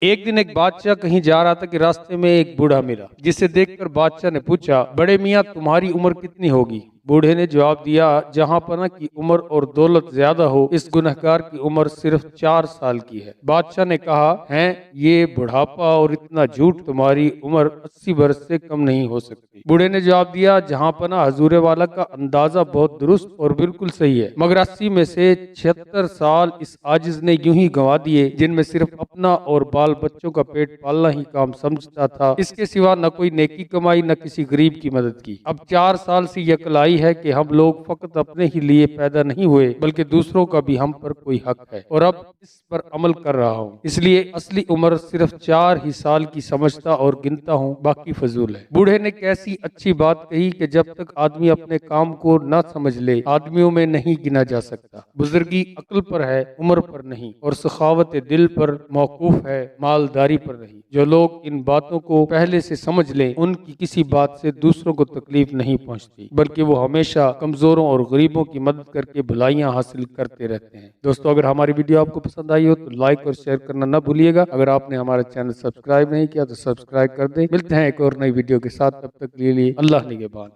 एक दिन एक बादशाह कहीं जा रहा था कि रास्ते में एक बूढ़ा मिला, जिसे देखकर बादशाह ने पूछा, बड़े मियाँ तुम्हारी उम्र कितनी होगी? बूढ़े ने जवाब दिया, जहाँ पना की उम्र और दौलत ज्यादा हो, इस गुनहगार की उम्र सिर्फ 4 साल की है। बादशाह ने कहा, है ये बुढ़ापा और इतना झूठ, तुम्हारी उम्र 80 बरस से कम नहीं हो सकती। बूढ़े ने जवाब दिया, जहाँ पना हजूर वाला का अंदाजा बहुत दुरुस्त और बिल्कुल सही है, मगर 80 में से 76 साल इस आजिज ने यूं ही गंवा दिए, जिनमें सिर्फ अपना और बाल बच्चों का पेट पालना ही काम समझता था, इसके सिवा न कोई नेकी कमाई न किसी गरीब की मदद की। अब 4 साल से यह कलाई है कि हम लोग फकत अपने ही लिए पैदा नहीं हुए, बल्कि दूसरों का भी हम पर कोई हक है, और अब इस पर अमल कर रहा हूँ। इसलिए असली उम्र सिर्फ 4 ही साल की समझता और गिनता हूँ, बाकी फजूल है। बूढ़े ने कैसी अच्छी बात कही कि जब तक आदमी अपने काम को न समझ ले, आदमियों में नहीं गिना जा सकता। बुजुर्गी अक्ल पर है, उम्र पर नहीं, और सखावत दिल पर मौकूफ है, मालदारी पर नहीं। जो लोग इन बातों को पहले से समझ लें, उनकी किसी बात से दूसरों को तकलीफ नहीं पहुंचती, बल्कि वो हमेशा कमजोरों और गरीबों की मदद करके भलाइयां हासिल करते रहते हैं। दोस्तों, अगर हमारी वीडियो आपको पसंद आई हो तो लाइक और शेयर करना न भूलिएगा। अगर आपने हमारा चैनल सब्सक्राइब नहीं किया तो सब्सक्राइब कर दें। मिलते हैं एक और नई वीडियो के साथ, तब तक के लिए अल्लाह निगहबान।